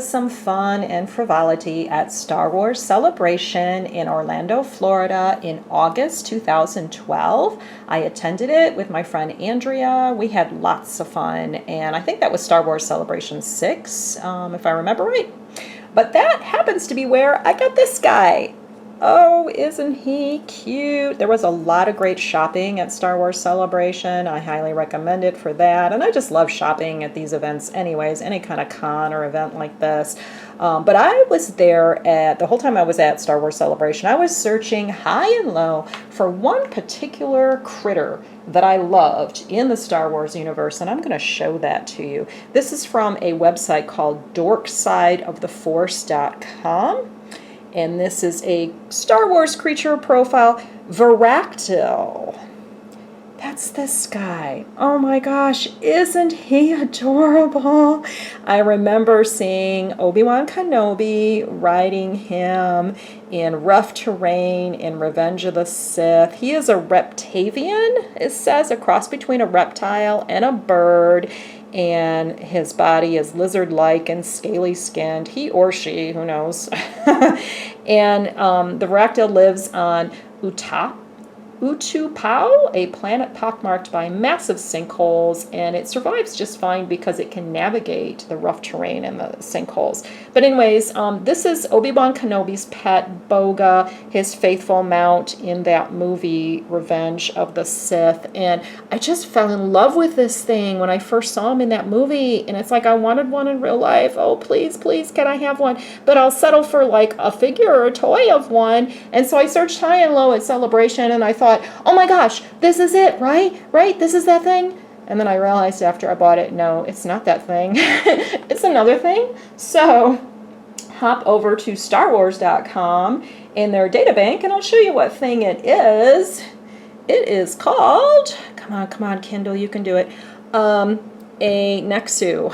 some fun and frivolity at Star Wars Celebration in Orlando, Florida in August 2012. I attended it with my friend Andrea. We had lots of fun, and I think that was Star Wars Celebration 6, if I remember right. But that happens to be where I got this guy. Oh, isn't he cute? There was a lot of great shopping at Star Wars Celebration. I highly recommend it for that. And I just love shopping at these events anyways, any kind of con or event like this. But I was there the whole time I was at Star Wars Celebration, I was searching high and low for one particular critter that I loved in the Star Wars universe, and I'm going to show that to you. This is from a website called dorksideoftheforce.com. And this is a Star Wars creature profile, BRBTV. That's this guy. Oh my gosh, isn't he adorable? I remember seeing Obi-Wan Kenobi riding him in rough terrain in Revenge of the Sith. He is a reptavian, it says, a cross between a reptile and a bird. And his body is lizard-like and scaly-skinned. He or she, who knows. And the BRBTV lives on Utapau, a planet pockmarked by massive sinkholes, and it survives just fine because it can navigate the rough terrain and the sinkholes. But anyways, this is Obi-Wan Kenobi's pet, Boga, his faithful mount in that movie, Revenge of the Sith. And I just fell in love with this thing when I first saw him in that movie. And it's like, I wanted one in real life. Oh, please, please, can I have one? But I'll settle for like a figure or a toy of one. And so I searched high and low at Celebration, and I thought, oh my gosh, this is it, right? Right? This is that thing? And then I realized after I bought it, no, it's not that thing. It's another thing. So hop over to StarWars.com in their databank, and I'll show you what thing it is. It is called, come on, Kindle, you can do it, a Nexu.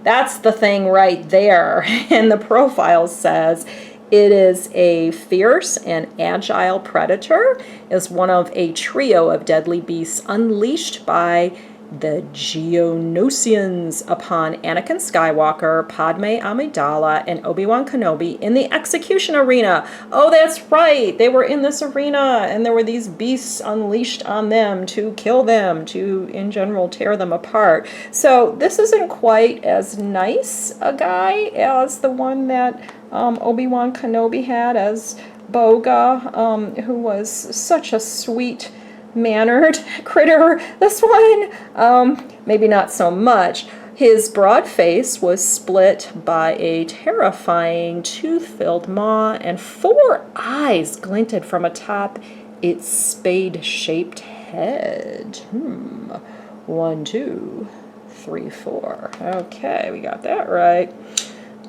That's the thing right there. And the profile says, it is a fierce and agile predator, is one of a trio of deadly beasts unleashed by the Geonosians upon Anakin Skywalker, Padme Amidala, and Obi-Wan Kenobi in the execution arena. Oh, that's right. They were in this arena, and there were these beasts unleashed on them to kill them, to, in general, tear them apart. So this isn't quite as nice a guy as the one that Obi-Wan Kenobi had as Boga, who was such a sweet mannered critter. This one, maybe not so much. His broad face was split by a terrifying tooth-filled maw, and 4 eyes glinted from atop its spade-shaped head. 1, 2, 3, 4. Okay, we got that right.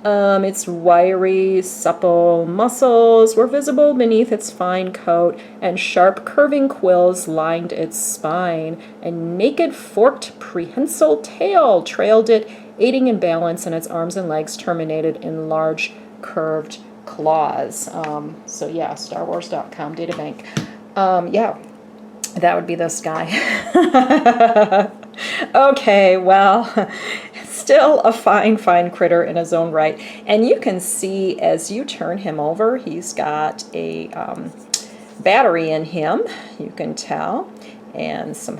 Its wiry, supple muscles were visible beneath its fine coat, and sharp, curving quills lined its spine. A naked, forked, prehensile tail trailed it, aiding in balance, and its arms and legs terminated in large, curved claws. So yeah, StarWars.com databank. Yeah, that would be this guy. Okay, well, still a fine critter in his own right. And you can see as you turn him over, he's got a battery in him, you can tell, and some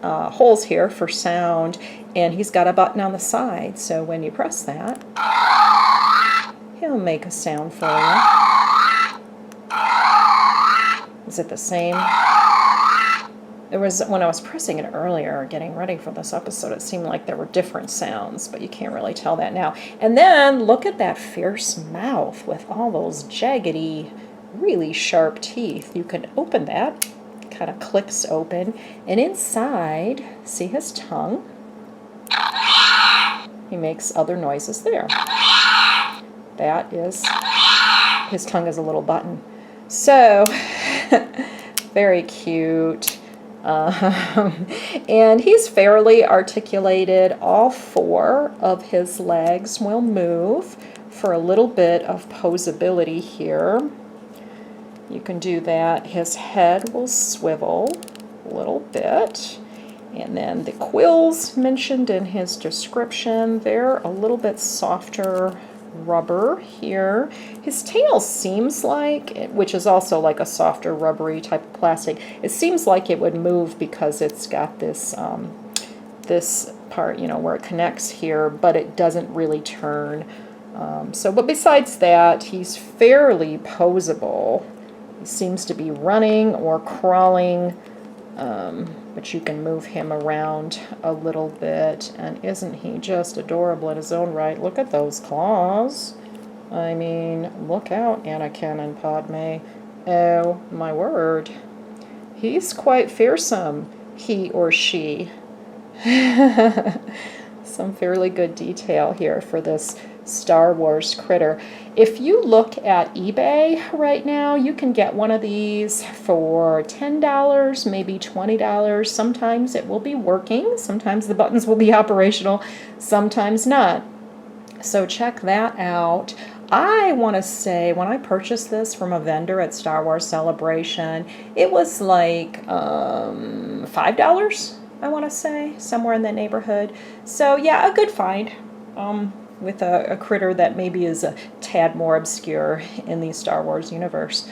holes here for sound. And he's got a button on the side, so when you press that, he'll make a sound for you. Is it the same? There was, when I was pressing it earlier, getting ready for this episode, it seemed like there were different sounds, but you can't really tell that now. And then look at that fierce mouth with all those jaggedy, really sharp teeth. You can open that, kind of clicks open, and inside, see his tongue? He makes other noises there. That is, his tongue is a little button. So, very cute. And he's fairly articulated. All 4 of his legs will move for a little bit of posability here. You can do that. His head will swivel a little bit. And then the quills mentioned in his description, they're a little bit softer rubber here. His tail seems like, which is also like a softer rubbery type of plastic, it seems like it would move because it's got this this part, you know, where it connects here, but it doesn't really turn. But besides that, he's fairly posable. He seems to be running or crawling, but you can move him around a little bit. And isn't he just adorable in his own right? Look at those claws. I mean, look out, Anakin and Padme. Oh, my word. He's quite fearsome, he or she. Some fairly good detail here for this Star Wars critter. If you look at eBay right now, you can get one of these for $10, maybe $20. Sometimes it will be working, sometimes the buttons will be operational, sometimes not. So check that out. I want to say when I purchased this from a vendor at Star Wars Celebration, it was like $5, I want to say, somewhere in that neighborhood. So yeah, a good find. With a critter that maybe is a tad more obscure in the Star Wars universe.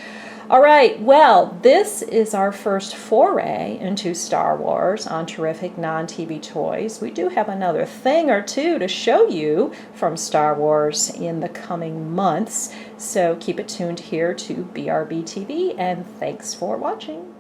All right, well, this is our first foray into Star Wars on Terrific Non-TV Toys. We do have another thing or two to show you from Star Wars in the coming months, so keep it tuned here to BRBTV, and thanks for watching.